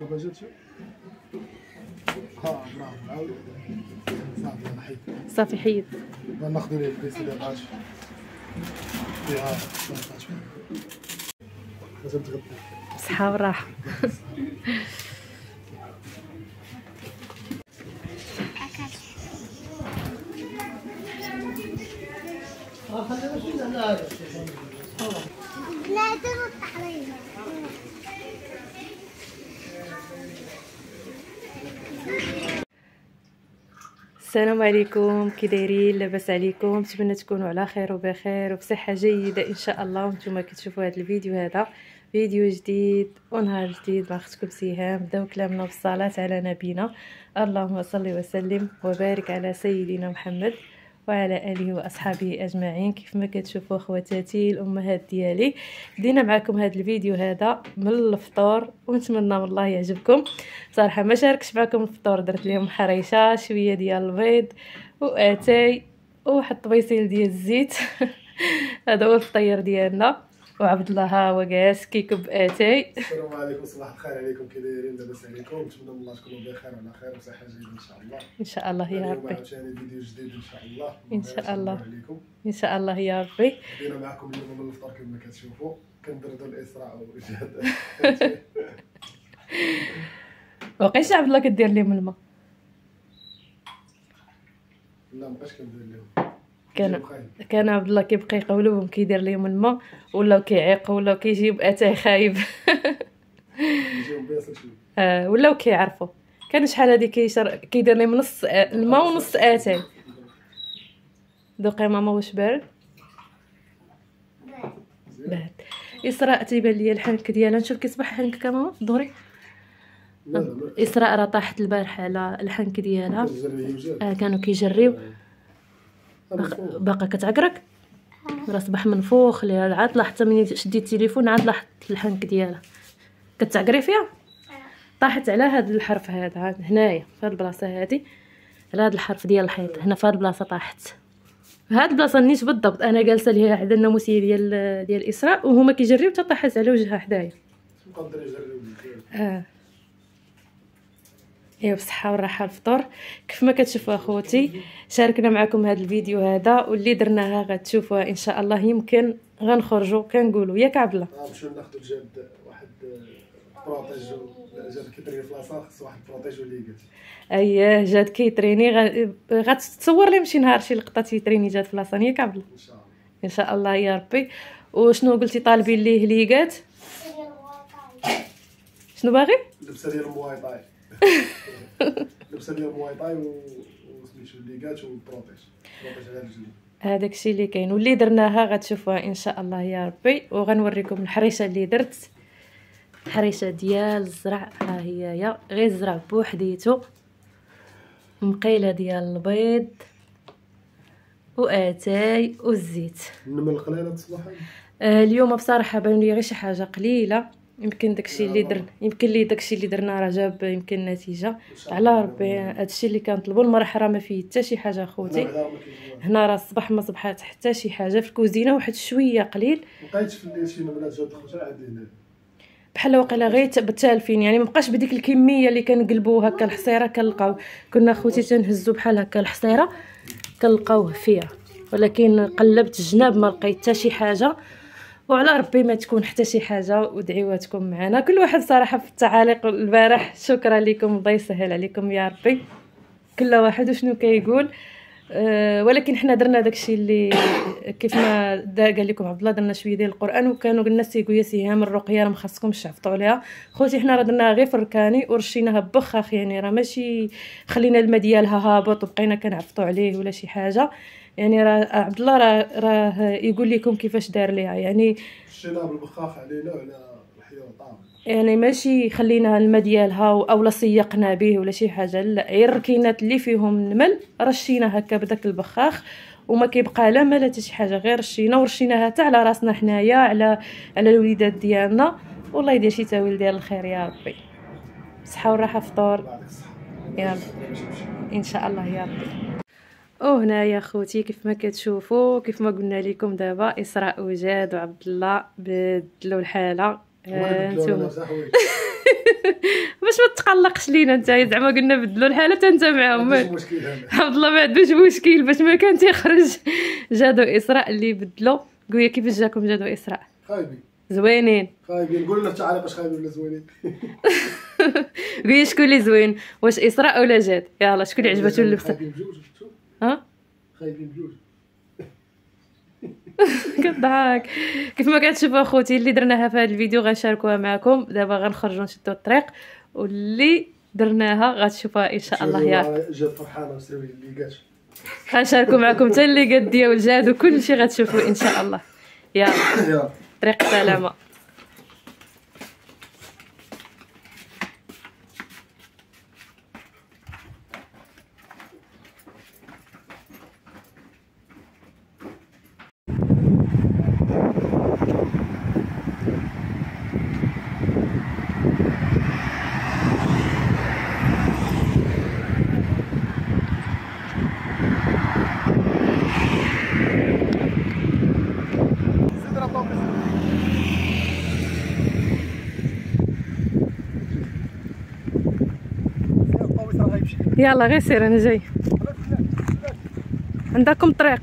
ما جاتش. ها برافو عاود. صافي انا حيد. صافي حيد. ناخذ ليه البيس اللي بغات. فيها صافي. لازم تغدى. بالصحة والراحة. السلام عليكم، كي دايرين؟ لاباس عليكم؟ نتمنى تكونوا على خير وبخير وبصحه جيده ان شاء الله. وانتم كتشوفوا هذا الفيديو، هذا فيديو جديد ونهار جديد مع اختكم سهام. بداو كلامنا بالصلاه على نبينا، اللهم صل وسلم وبارك على سيدنا محمد وعلى اله واصحابه اجمعين. كيف ما كتشوفوا خواتاتي الامهات ديالي، بدينا معكم هذا الفيديو هذا من الفطور، ونتمنى والله يعجبكم. صراحه ما شاركش معكم الفطور، درت لهم حريشه، شويه ديال البيض واتاي وواحد طبيصيل ديال الزيت. هذا هو الفطير ديالنا. وعبد الله ها هو جالس كيكب اتاي. السلام عليكم، صباح الخير عليكم، كي دايرين؟ لاباس عليكم؟ نتمنى من الله تكونوا بخير وعلى خير وصحه جيده ان شاء الله. ان شاء الله يا ربي. عاوتاني فيديو جديد ان شاء الله. ان شاء الله عليكم. ان شاء الله يا ربي. بدينا معكم اليوم من الفطور كما كتشوفوا، كندردوا الاسراء واجهاد. وقيش عبد الله كدير لهم الماء؟ لا مابقاش كندير لهم. كان عبد الله كيبقى يقولوهم كيدير لهم الماء، ولاو كيعيقوا، ولاو كيجيب اتاي خايب. يجيهم بيصل شويه. ولاو كيعرفوا. كان شحال هادي كيدير لهم نص الماء ونص اتاي. دوقي ماما واش بارد؟ بارد. اسراء تيبان ليا الحنك ديالها، نشوف كيصبح حنك ماما دوري. اسراء راه طاحت البارح على الحنك ديالها. كانوا كيجريو. باقا كتعكرك؟ راه صباح منفوخ ليها. عاد طلع حتى ملي شديت التليفون عاد لاحظت الحنك ديالها. كتعكري فيها؟ طاحت على هذا الحرف هذا هنايا في هذه البلاصه هذه، على هذا الحرف ديال الحيط هنا في هذه البلاصه طاحت. هاد البلاصه نيت بالضبط، انا جالسه ليها عند الناموسيه ديال اسراء وهما كيجريو حتى طاحت على وجهها حدايا. مقدر يجريو. ايوا بالصحه والراحه الفطور. كيف ما كتشوفوا اخوتي، شاركنا معكم هذا الفيديو هذا، واللي درناها غتشوفوها ان شاء الله. يمكن غنخرجوا كنقولوا ياك عبد الله نمشيو ناخذوا جاد واحد بروتيجو. جاد كيتريني في لاصه، خص واحد بروتيجو اللي قلت. اييه جاد كيتريني. غتتصور لي شي نهار شي لقطه تيتريني جاد في لاصه ياك عبد الله. ان شاء الله ان شاء الله يا ربي. وشنو قلتي طالبين ليه ليقات؟ شنو باغي؟ لبسه ديال المواي طاي. لبسه ديال المواي طاي وسميتو ليغات وبروتيج على رجلي. هذاك الشيء اللي كاين، واللي درناها غتشوفوها ان شاء الله يا ربي. وغنوريكم الحريشه اللي درت، حريشه ديال الزرع. ها هي يا غير الزرع بوحديتو، مقيله ديال البيض واتاي والزيت. النمل قليله الصباح. اليوم بصراحه بان لي غير شي حاجه قليله. يمكن داكشي اللي درنا، يمكن لي داكشي اللي درنا راه جاب يمكن نتيجه على ربي. هادشي اللي كنطلبوا. المرح راه ما فيه حتى شي حاجه اخوتي. هنا راه الصباح ما صبحات حتى شي حاجه في الكوزينه، واحد شويه قليل. لقيت في الليل شي نملات جات دخلت عندي هنا بحال واقيلا غير بالتالفين، يعني مابقاش بديك الكميه اللي كنقلبوا هكا الحصيره. كنلقاو كنا اخوتي تنهزوا بحال هكا الحصيره كنلقاوه فيها، ولكن قلبت الجناب ما لقيت حتى شي حاجه. وعلى ربي ما تكون حتى شي حاجه، ودعيواتكم معنا كل واحد. صراحه في التعاليق البارح شكرا لكم، الله يسهل عليكم يا ربي. كل واحد وشنو كيقول. ولكن حنا درنا داكشي اللي كيف ما قال لكم عبد الله، درنا شويه ديال القران. وكانوا الناس تيقولوا يا سهام الرقيه راه ما خاصكمش تشفطوا عليها. خوتي حنا راه درناها غير في الركاني ورشيناها ببخاخ، يعني راه ماشي خلينا الماء ديالها هابط وبقينا كنعفطوا عليه ولا شي حاجه. يعني راه عبد الله راه يقول لكم كيفاش دار ليها. يعني شينا بالبخاخ علينا وعلى الحيوط، يعني ماشي خلينا الماء ديالها اولا صيقنا به ولا شي حاجه، لا غير الركينات اللي فيهم النمل رشينا هكا بداك البخاخ، وما كيبقى لا ما لا حتى شي حاجه، غير رشينا ورشيناها حتى على راسنا حنايا، على الوليدات ديالنا. والله يدير شي تاويل ديال الخير يا ربي. صحه وراحه فطور يلا ان شاء الله يا ربي. وهنايا خوتي كيف ما كتشوفوا، كيف ما قلنا لكم دابا اسراء وجاد وعبد الله بدلوا الحاله. نتوما باش ما تقلقش لينا انت، زعما قلنا بدلوا الحاله حتى انت معاهم. الحمد لله ما عندوش مشكل باش ما كان تيخرج. جادو اسراء اللي بدلوا. قولي كيفاش جاكم جادو اسراء؟ خايبين زوينين. خايبين، نقول لنا تعالى باش خايبين ولا زوينين. قولي شكون اللي زوين، واش اسراء ولا جاد؟ يلاه شكون اللي عجبته اللبسه؟ خايبين بجوج. ها خايبين بجوج. كضحك. كيف ما كتشوفوا اخوتي اللي درناها في هذا الفيديو غنشاركوها معكم. دابا غنخرجوا نشدوا الطريق، واللي درناها غتشوفوها ان شاء الله. يا جات فرحانه وسراوي اللي قاش غنشاركوا معكم حتى اللي قد ديال جاد وكل شيء غتشوفوا ان شاء الله. يلا طريق السلامه. يلا غير سير انا جاي. عندكم طريق.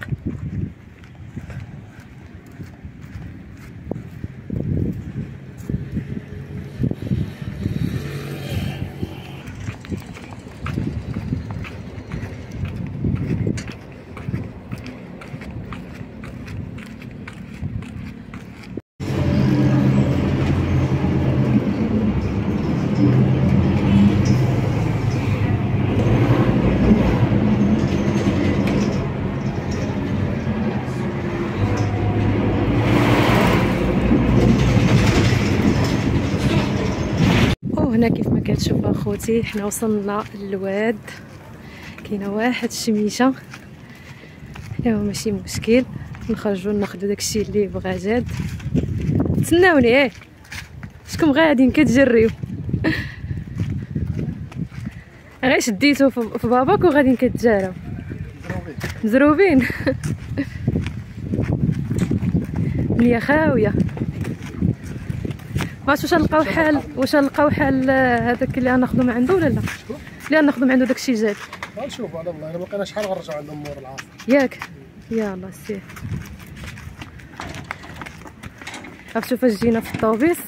هنا كيف ما كتشوفوا اخوتي حنا وصلنا للواد. كاينه واحد الشميشه، ايوا ماشي مشكل، نخرجوا ناخذوا داكشي اللي بغا جاد. تسناوني شكون غاديين كتجريو؟ غير شديتو في باباك وغاديين كتجاراو مزروبين. بنيه خاويه. واش نلقاو حال هذاك اللي غناخذو من عنده ولا لا؟ اللي غناخذو من عنده داكشي جاد. غنشوفوا على الله، الا ما لقيناش شحال غنرجعوا عند مور العاصر ياك. يلا سير. عرفتوا فاش جينا في الطوبيس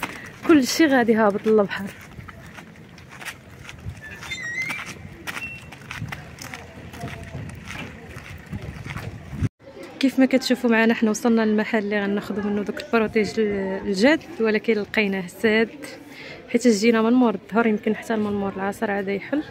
كلشي غادي هابط للبحر. كيف ما كتشوفوا معنا حنا وصلنا للمحل اللي غناخذوا منه دوك البروتيج الجاد، ولكن لقيناه ساد حيت جينا من مور الظهر، يمكن حتى من مور العصر عاد يحل.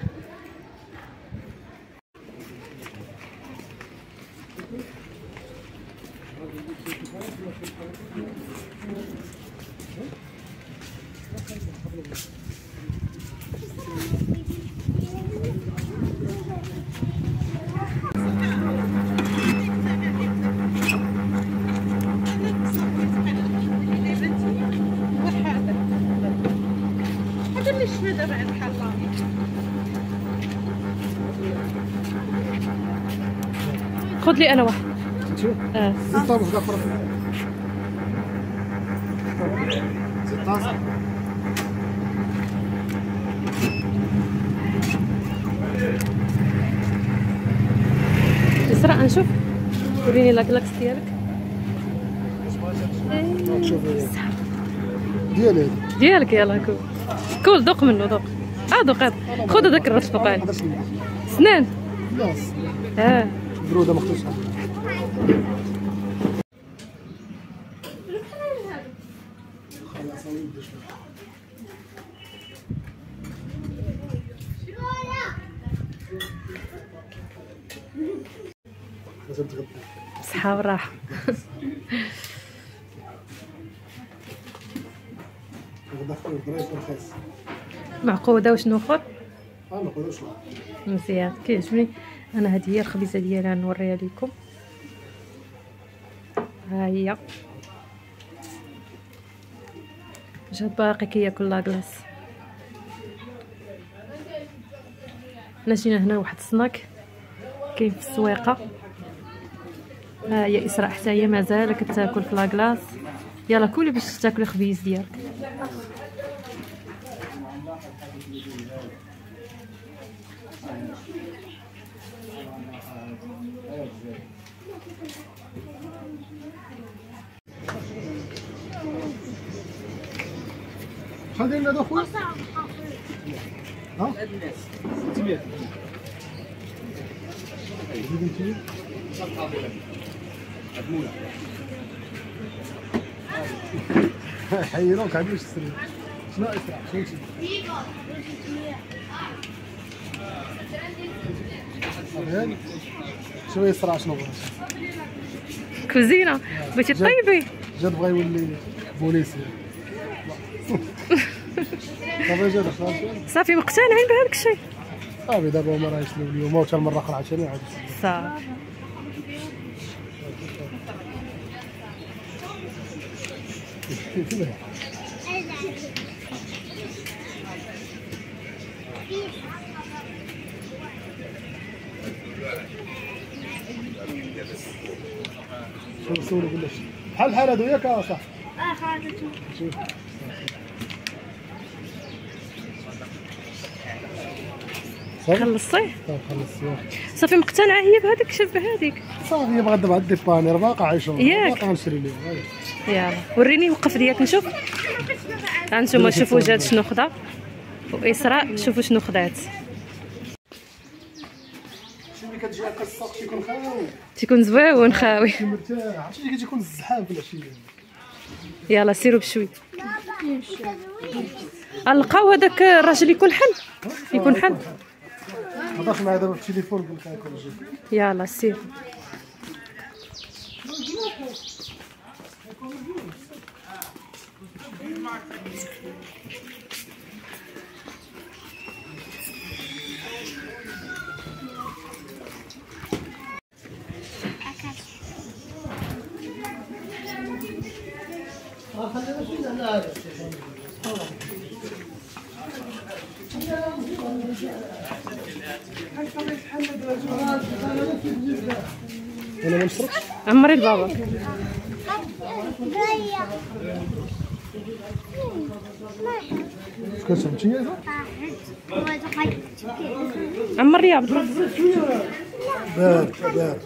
خذ لي انا واحد. شوف الطابخ داك فرق 16. اسرع نشوف، وريني لاكلاكس ديالك. ديالك يلا كول دوق منه دوق. دوق خذ هذاك الراس فوقاني. سنان لا بروده مخصوصه. لازم تغطي صحة وراحة. معقودة وشنو اخر؟ معقودة وشنو مزيان كيعجبني انا. هذه هي الخبيزة ديالها نوريها لكم. ها هي جات باقي كياكل لاكلاص. حنا جينا هنا لواحد السناك كاين في السويقه. ها هي اسراء حتى هي مازال كتاكل في لاكلاص. يلا كولي باش تاكلي خبيز ديالك. شحال داير هذا خويا؟ ها؟ 600 حيروك عاد واش تسري شنو اسرع شنو تسري شويه اسرع شنو بغيتي كوزينه بغيتي طيبي جا بغا يولي بوليسي صافي جا صافي مقتنعين بهذاك الشيء صافي دابا هما راه يشريو اليوم وحتى المره اخرى عاوتاني عاد صافي شنو نسولك ولا شي بحال هادو ياك صاحبي خالتو شوف خلصتي صافي خلصت صافي مقتنعه هي بهذاك الشيء بهذيك صافي بغات دابا عاد ديبانير باقا عايشه ياك. باقا نشري ليها يلا وريني وقف ديالك نشوف. هانتوما شوفوا جاد شنو خدا واسراء شوفوا شنو خدات. شنو اللي كتجي هكا الساق تيكون خاوي تيكون زويون خاوي. مرتاح عرفتي اللي كتكون الزحام في العشيه. يلا سيروا بشوي. لقاو هذاك الراجل يكون حل يكون حل. هضرت معاه دابا في التليفون قلت لها كنجي. يلا سير. انا ما نشربش. عمري البابا. كتشرب انت يا عمر يا عبد الله. بارد بارد.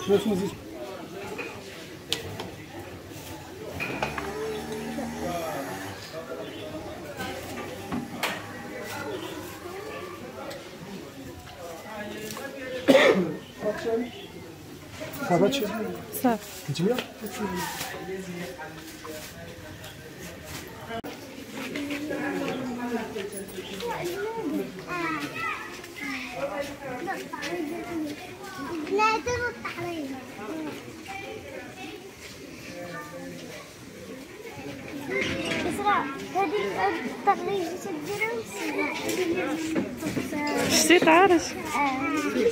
شنو نزيد؟ صافي هادشي صافي. انت وياه؟ لا تنط علينا. إسراء هذه التغليف تديرها شتي تعرج.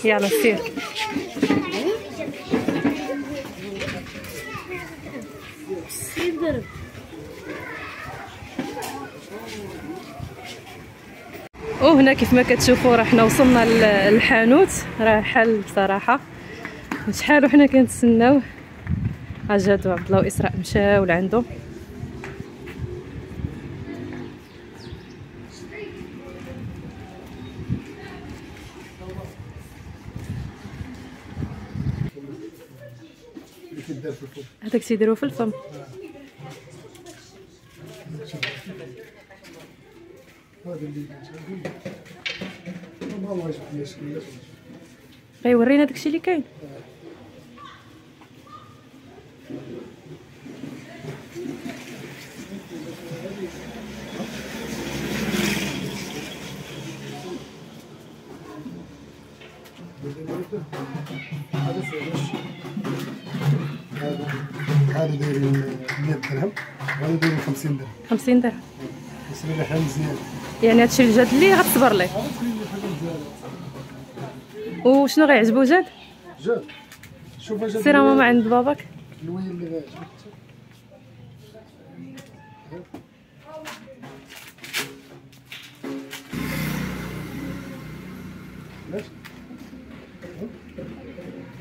يلا سير. وهنا كيف ما كتشوفوا راه حنا وصلنا للحانوت. راه حل بصراحه شحال وحنا كنتسناوه. عجاد وعبد الله واسراء مشاو لعندو. هذاك تيديروه في الفم. هذا اللي ما واجد مشكل. غيورينا داكشي اللي كاين. هذا دايرين 100 درهم وهذا دايرين 50 درهم. 50 درهم. يصير لي حال مزيان. يعني هادشي الجاد اللي غتصبر ليه. وشنو غيعجبو جاد؟ جاد شوف جاد سير ماما عند باباك. الوين اللي غيعجبك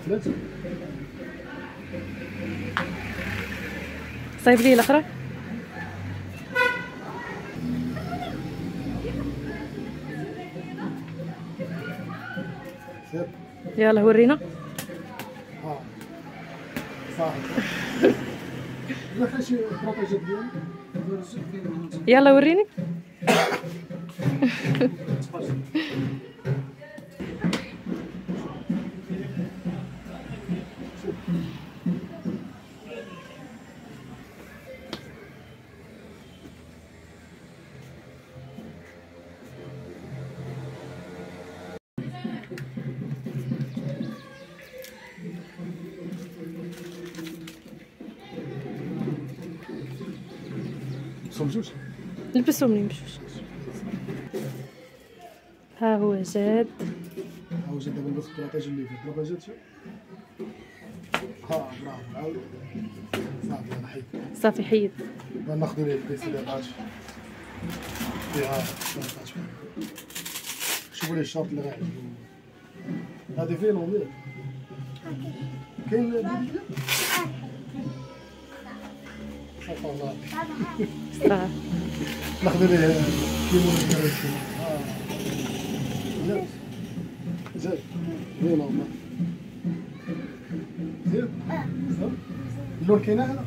ثلاثة. صايب لي الاخرى. يلا ورينا. صافي. ما فيهاش بروطيجات ديالك. يلا وريني. صوم جوج. لبسهم لي بجوج. ها هو جاد. ها هو جاد دابا نلبس البروطيج اللي فيه بروطيجات. برافو عاود. صافي انا حيد. صافي حيد. ناخذ ليه البيس اللي عطاش. شوفوا لي الشرط اللي غيعجبو. هذه فين ومين؟ كاين بيبي؟ صافي الله. صافي. ناخذ ليه كيمون كراسي. زين وين والله زين اللون كاين هنا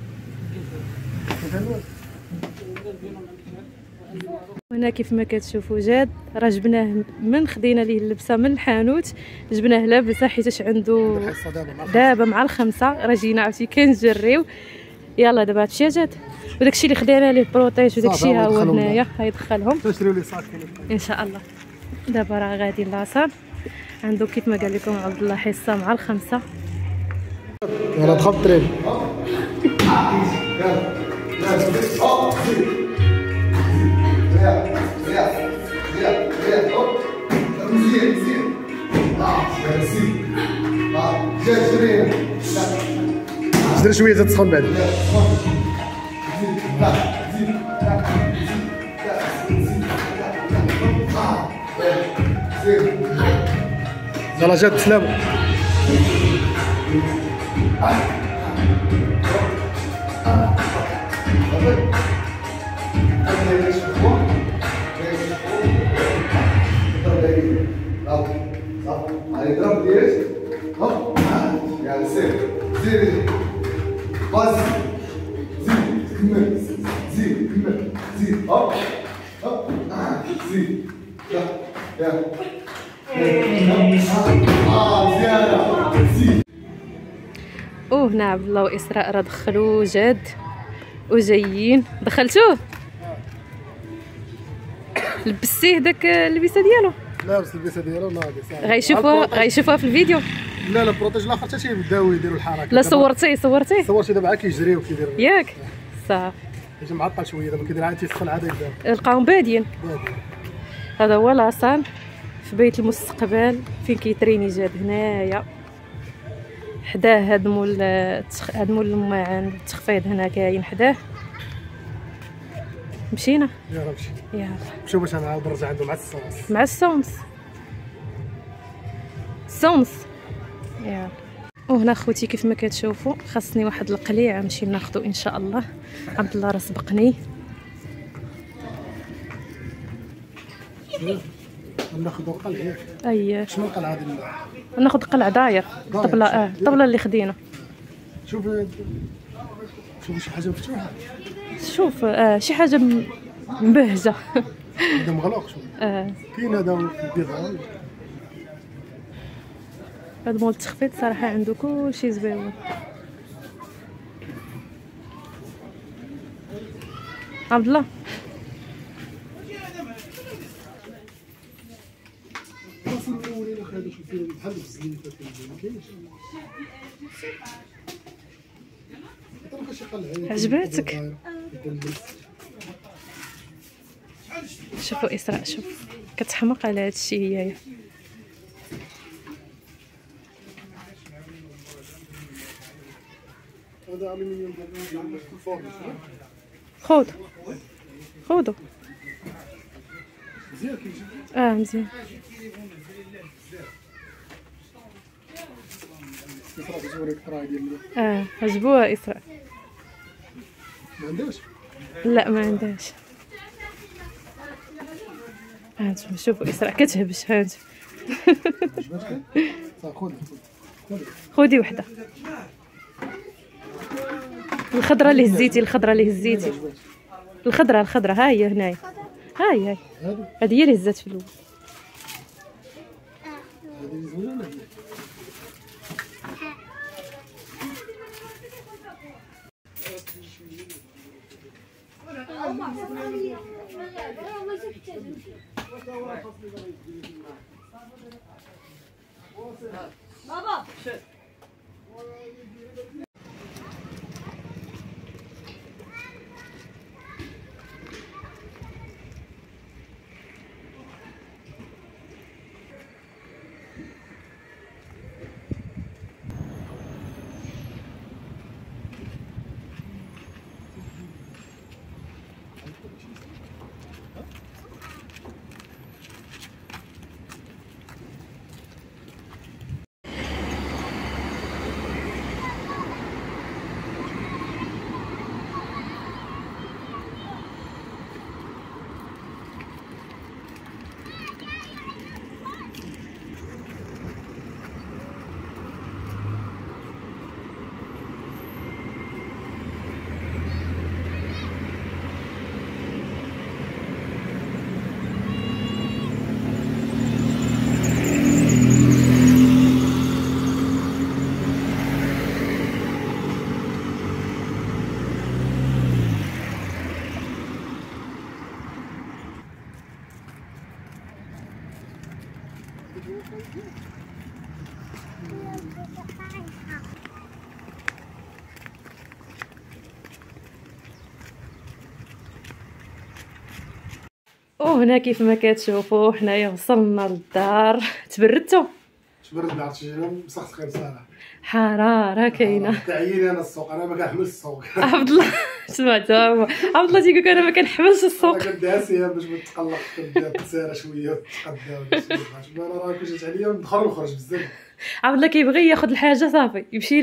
هنا كيف ما كتشوفوا جاد راه جبناه من خدينا ليه اللبسه من الحانوت، جبناه لابسه حيتاش عنده دابا مع الخمسه. راه جينا عرفتي كنجريو. يلا دابا هادشي جاد وداكشي اللي خدينا ليه بروطيج وداكشي ها هو هنايا غيدخلهم تشريو لي صاك ان شاء الله. دابا راه غادي لاصال عنده كيف ما قال لكم عبد الله حصه مع الخمسه. يلا دخل الترين. زيد شويه زاد تسخن بعد. يلا جات تسلموا. وهنا عبد الله واسراء راه دخلوا جاد وجايين. دخلتوه لبستيه داك اللبسه ديالو. لابس اللبسه ديالو ناضي صافي. غيشوفوها في الفيديو. لا البروتيج الاخر حتى تيبداو يديروا الحركه. لا صورتيه صورتي دابا عا كيجريو كيدير ياك صافي. حيت معطل شويه دابا كيدير عاد تيسخن عاد يبدا. لقاهم بادين. هذا هو لاصال في بيت المستقبل فين كيتريني جاد هنايا حداه. هاد مول الماعن التخفيض هنا كاين حداه. مشينا يلا مشي. يلا شوف باش نعاود نرجع عنده مع الصومس. الصومس يلا. وهنا خوتي كيف ما كتشوفوا خاصني واحد القليع نمشي ناخذو ان شاء الله. عبد الله راه سبقني. ناخذ قلع ياك. اي شنو القلعه هذه؟ ناخذ قلع داير الطبله. الطبله اللي خدينا. شوف شي حاجه مفتوحه. شوف شي حاجه مبهجه. هذا مغلق شويه. كاين هذا في البيضه. هذا مول التخفيض صراحه عنده كلشي زويون. عبد الله عجباتك؟ شوفوا اسراء شوف كتحمق على هادشي هي. هذا الومنيوم ديال الفورم. خذوا مزيان كيجي. مزيان. إسراء تصوري القرايه ديال عجبوها اسراء. ما عندهاش. لا ما عندهاش. هانتوما شوفوا اسراء كتهبش. هانت عجبتك؟ صافي خذي خذي وحده. الخضره اللي هزيتي، الخضره اللي هزيتي، الخضره ها هي هنايا، ها هي هذه هي اللي هزات في الاول. هذه زوينه ولا هي؟ وهنا كيف ما كتشوفوا حنايا وصلنا للدار. تبردتوا؟ تبرد ما عرفتش انا مسخسخين صراحه. حراره كاينه. تعييني انا السوق، انا ما كنحملش السوق. عبد الله سمعتها هو عبد الله تيقول انا ما كنحملش السوق. انا كندهسيها باش ما تقلق، كنبدا تسارى شويه وتتقدا انا راه كنت عليا ندخل ونخرج بزاف. عبد الله كيبغي ياخذ الحاجه صافي يمشي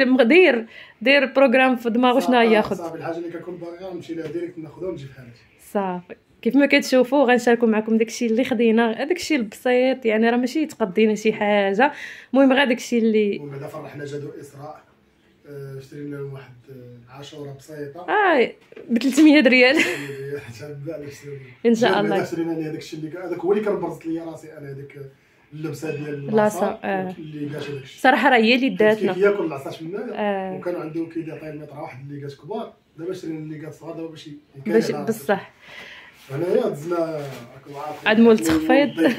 دير بروغرام في دماغه شنو ياخذ صافي. الحاجه اللي كنكون باغيها نمشي لها ديريكت ناخذها ونجيب حالتي صافي. كيف ما كتشوفوا غنشاركوا معكم داكشي اللي خدينا، داكشي البسيط يعني راه ماشي تقضينا شي حاجه. المهم غير داكشي اللي بعدا فرحنا جدو اسراء. اشترينا لهم واحد عاشوره بسيطه ب 300 ريال ان شاء الله. شرينا لي هذاك الشيء اللي هذاك هو اللي كان برزت لي راسي انا، هذيك اللبسه ديال اللاصه اللي قاش هذاك الشيء صراحه راه هي اللي داتنا. كياكل العصاش منها وكانوا عنده كيعطي المتر واحد اللي قاش كبار. دابا شرينا اللي قاش صغار دابا باش بصح. هنايا دزنا عاد مول التخفيض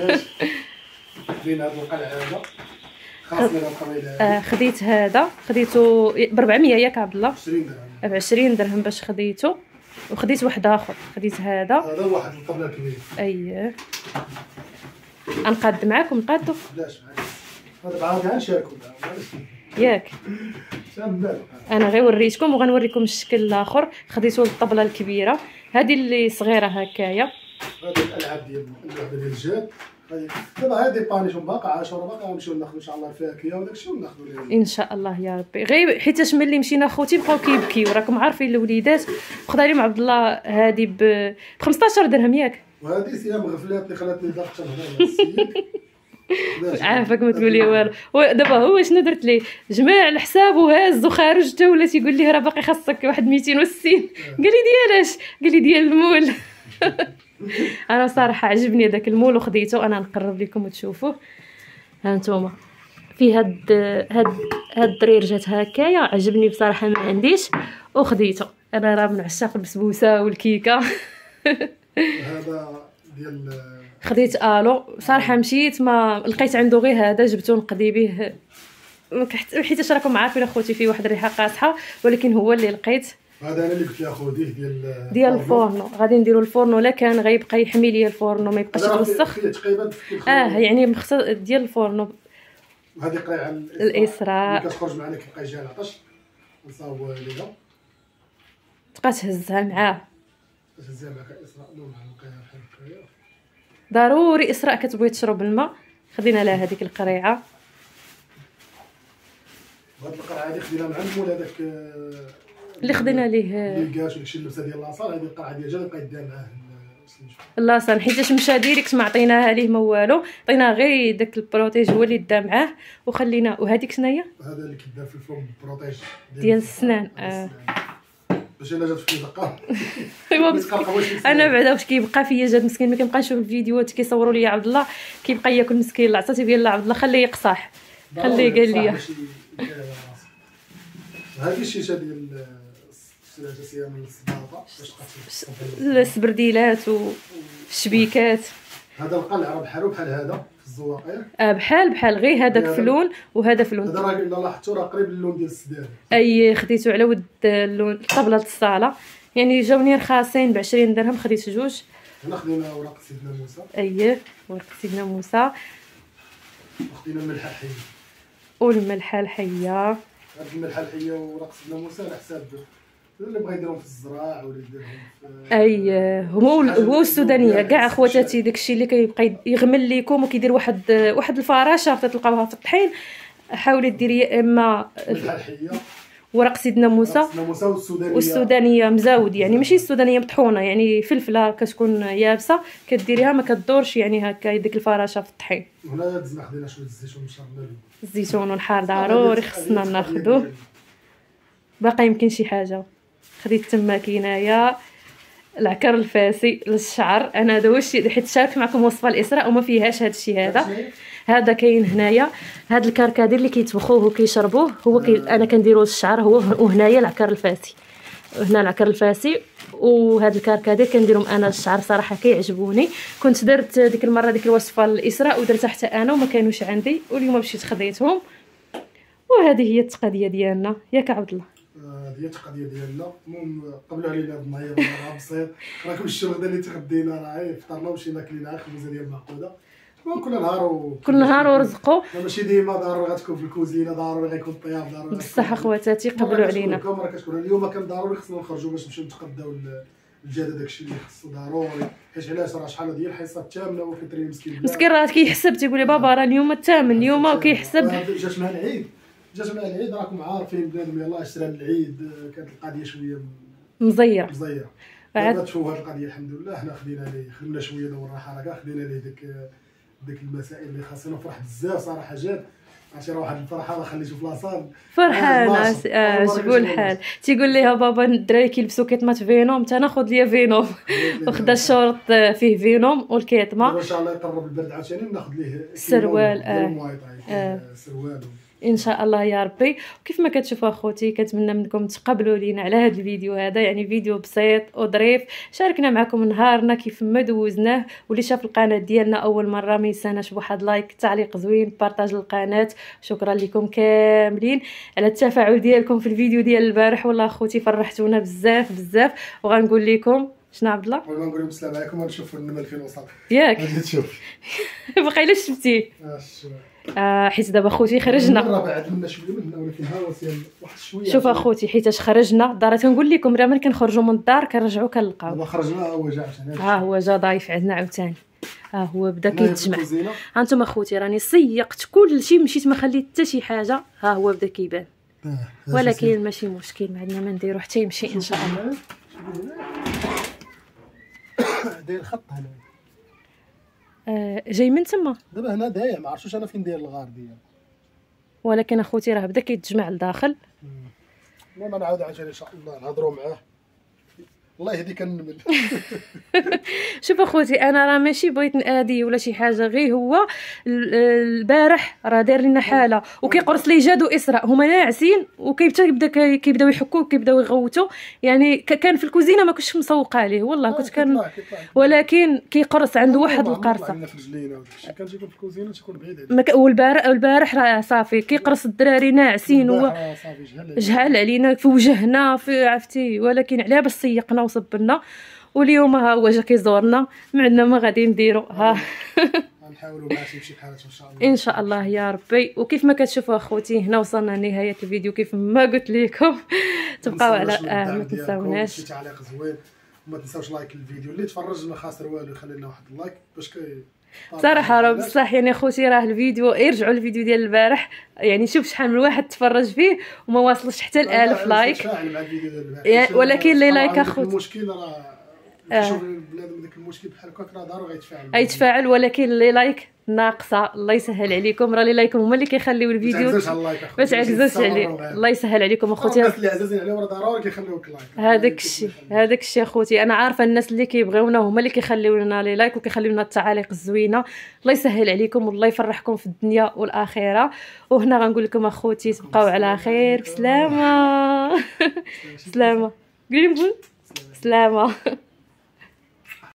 خدينا هاد القلعه هذا خاصنا القبيله. خديت هذا خديته ب 400 ياك عبد الله؟ 20 درهم. ب 20 درهم باش خديته. وخديت واحد اخر، خديت هذا واحد الطبله كبير. اييه غنقاد معاكم نقادو. بلاش هذا بعدا نشاركوا ياك. انا غير وريتكم وغنوريكم الشكل الاخر. خديتو الطبله الكبيره هذه اللي صغيره هكايا. هذه الالعاب ديال اللعبه ديال الجاد. دابا هادي بانيش باقا عاشوره باقا غنمشيو ناخذ ان شاء الله الفاكهه وداك الشيء وناخذوا ليه ان شاء الله يا ربي. غير حيتاش ملي مشينا خوتي بقاو كيبكيو، راكم عارفين الوليدات. خد عليهم عبد الله هذه ب 15 درهم ياك. وهذه سيام غفلات اللي خلاتني ضغط هنا السيد. عافاك ما تقولي والو. دابا هو شنو درت ليه؟ جمع الحساب وهاز وخارج حتى ولا تيقول لي راه باقي خاصك واحد 260. قال لي ديالاش؟ قال لي ديال المول. انا صراحه عجبني داك المول وخديته. انا نقرب لكم وتشوفوه. ها نتوما في هاد الدرير جات هكايا، عجبني بصراحه ما عنديش وخديته. انا راه من عشاق البسبوسه والكيكه. هذا ديال خديت الو صراحه مشيت ما لقيت عنده غير هذا جبته نقضي به حيت راكم عارفين اخوتي فيه واحد الريحه قاصحه، ولكن هو اللي لقيت. هذا انا اللي قلت له خذيه ديال الفورنو. غادي نديرو الفورنو لا كان غيبقى يحمي ليا الفورنو ما يبقاش يتوسخ. تقريبا يعني مخصص ديال الفورنو. وهذه قريعه الاسراء اللي كتخرج معنا كيبقى يجي العطش نصاوبوها ليها تبقى تهزها معاه. تهزها معك اسراء نو مع القيا بحال هكايا ضروري اسراء كتبغي تشرب الماء، خدينا لها هذيك القريعه. هاد القرعه هادي خدينا مع المول هذاك اللي خدينا ليه الكاش وداكشي اللبسه ديال لاصال. هذه القرعه ديال جا بقى يديها معاه لاصال، حيتاش مشى ديريكت ما عطيناها ليه ما والو، عطيناه غير داك البروتيج هو اللي دا معاه وخلينا. وهذيك شناهي؟ هذا اللي كيدار في الفم بروتيج ديال السنان. باش الا جات في دقه ايوا انا بعدا واش كيبقى فيا جات مسكين، ما كنبقى نشوف الفيديوهات كيصوروا لي عبد الله كيبقى ياكل مسكين. لا عطاتي ديال عبد الله خليه يقصح، خليه قال لي هذه الشيشه ديال 3 ايام من الصباطه باش السبرديلات والشبيكات. هذا القلع راه بحال هذا في الزواقير. بحال غير هذاك فلون وهذا فلون. هذا راه الا لاحظتوا راه قريب للون ديال السداد. اي خديته على ود اللون طبله الصاله، يعني جاوني رخاصين ب20 درهم، خديت جوج. هنا خدينا ورق سيدنا موسى. اييه ورق سيدنا موسى. خدينا الملحه الحيه والملحه الحيه. هاد الملحه الحيه ورق سيدنا موسى على حساب اللي بغى يديرهم في الزراع ولا يديرهم في هو السودانيه كاع اخواتاتي. داكشي اللي كيبقى يغمل ليكم وكيدير واحد الفراشه تلقاوها في الطحين، حاولي ديري يا اما الملحه الحيه ورق سيدنا موسى والسودانيه مزاود، يعني ماشي السودانيه مطحونه، يعني فلفله كتكون يابسه كديريها ما كدورش يعني هكا ديك الفراشه في الطحين. هنا دزنا خدينا شويه الزيتون مشربنا الزيتون والحار ضروري خصنا ناخذوه. باقي يمكن شي حاجه خديت تما كينايا العكر الفاسي للشعر. انا هذا هو الشيء حيت شاركت معكم وصفه الاسراء وما فيهاش هذا الشيء. هذا كاين هنايا، هذا الكركدير اللي كيطبخوه وكيشربوه هو انا كنديروه للشعر هو. وهنايا العكر الفاسي، هنا العكر الفاسي وهذا الكركدير كنديرهم انا للشعر صراحه كيعجبوني. كنت درت ديك المره ديك الوصفه الاسراء ودرتها حتى انا وما كانوش عندي، واليوم مشيت خديتهم. وهذه هي التقاديه ديالنا ياك عبد الله. هذه هي التقاديه ديالنا. المهم قبلوا علينا هذا النهار راه بسيط، راكم شفتوا غدا اللي تغدينا راه فطرنا ومشينا كلينا خبزه ديال معقوده. كل نهار ورزقوا. ماشي ديما ضروري غتكون في الكوزينه، ضروري غيكون الطياب، ضروري بصح اخواتاتي قبلوا علينا. الكاميرا كتكون اليوم كان ضروري خصنا نخرجوا باش نمشيو نتقداو الجاده داكشي اللي خصو ضروري. حيت علاش راه شحال ديال الحصه الثامنه وكيطري مسكين راه كيحسب تيقول لي بابا راه اليوم الثامن اليوم وكيحسب. جات مع العيد راكم عارفين بنادم يلاه شرا العيد كانت القضيه شويه مزيره. دابا تشوفوا هذه القضيه الحمد لله حنا خدمنا شويه دور الحركه، خدينا ليه ديك المسائل اللي خاصنا. فرح بزاف صراحه جات عرفتي راه واحد الفرحه راه خليتو في لاصال فرحان عجبو الحال. تيقول ليها بابا الدراري كيلبسوا كيطمات فينوم حتى ناخذ ليا فينوم وخدا الشورط فيه فينوم والكيطمه. ان شاء الله يقرب البرد عاوتاني ناخذ ليه السروال. سروال ان شاء الله يا ربي. وكيف ما كتشوفوا اخوتي كنتمنى منكم تقبلوا لينا على هذا الفيديو هذا، يعني فيديو بسيط وظريف شاركنا معكم نهارنا كيف ما دوزناه. واللي شاف القناه ديالنا اول مره ما ينساناش بواحد لايك، تعليق زوين، بارطاج للقناه. شكرا لكم كاملين على التفاعل ديالكم في الفيديو ديال البارح، والله اخوتي فرحتونا بزاف. وغنقول لكم شنو عبد الله؟ ونقول لكم السلام عليكم ونشوفوا النمل فين وصل ياك تشوف باقي الا شفتيه. حيت دابا خوتي خرجنا بعد منا شويه من هنا ولكن ها واحد شويه. شوف اخوتي حيتاش خرجنا الدار كنقول لكم راه ملي كنخرجوا من الدار كنرجعوا كنلقاو. دابا خرجنا هو جا عاوتاني، هو جا ضايف عندنا عاوتاني، هو بدا كيتجمع. ها انتم اخوتي راني سيقت كلشي، مشيت ما خليت حتى شي حاجه. ها هو بدا كيبان ولكن ماشي مشكل، ما عندنا ما نديرو حتى يمشي ان شاء الله. داير الخط هنا جاي من تما دابا هنا داير، ما عرفتش انا فين داير الغار ديالو، ولكن اخوتي راه بدا كيتجمع لداخل. المهم نعاود عاوتاني ان شاء الله نهضروا معاه. الله يهديك النمل. شوف اخوتي انا راه ماشي بغيت نادي ولا شي حاجه، غير هو البارح راه دار لنا حاله وكيقرص لي جاد واسراء هما ناعسين كيبداو يحكوا وكيبداو يغوتوا. يعني كان في الكوزينه ما كنتش مسوقه عليه والله كنت كان، ولكن كيقرص عنده واحد القرصه. كان تيكون في الكوزينه تيكون بعيد عليه. والبارح راه صافي كيقرص الدراري ناعسين هو جهل علينا في وجهنا في عرفتي، ولكن علاه باش سيقنا وصبرنا. واليوم ها هو جا كيزورنا، ما عندنا ما غادي نديرو. ها غنحاولوا باش يمشي بحالته ان شاء الله ان شاء الله يا ربي. وكيف ما كتشوفوا اخوتي هنا وصلنا لنهايه الفيديو كيف ما قلت لكم. تبقاو على ما تنساوناش شي تعليق زوين وما تنساوش لايك الفيديو. اللي تفرج ما خاسر والو، يخلي لنا واحد اللايك باش صراحه راه بصح يعني اخوتي راه الفيديو يرجعوا الفيديو ديال البارح، يعني شوف شحال من واحد تفرج فيه وما واصلش حتى ال1000 لايك. ولكن اللي لايك اخوتي المشكل راه شوف بنادم داك المشكل بحال هكا راه ضروري غيتفاعل، ولكن اللي لايك ناقصه. الله يسهل عليكم، راه اللي لايكم هما اللي كيخليو الفيديو ما تعكزوش عليه. الله يسهل عليكم اخوتي، الناس اللي عزازين عليهم راه ضروري كيخليوك لايك. هذاك الشيء اخوتي، انا عارفه الناس اللي كيبغيونا هما اللي كيخليو لنا لي لايك وكيخليو لنا التعاليق الزوينه. الله يسهل عليكم والله يفرحكم في الدنيا والاخره. وهنا غنقول لكم اخوتي تبقاو على خير، بسلامه. سلامه قولي سلامه.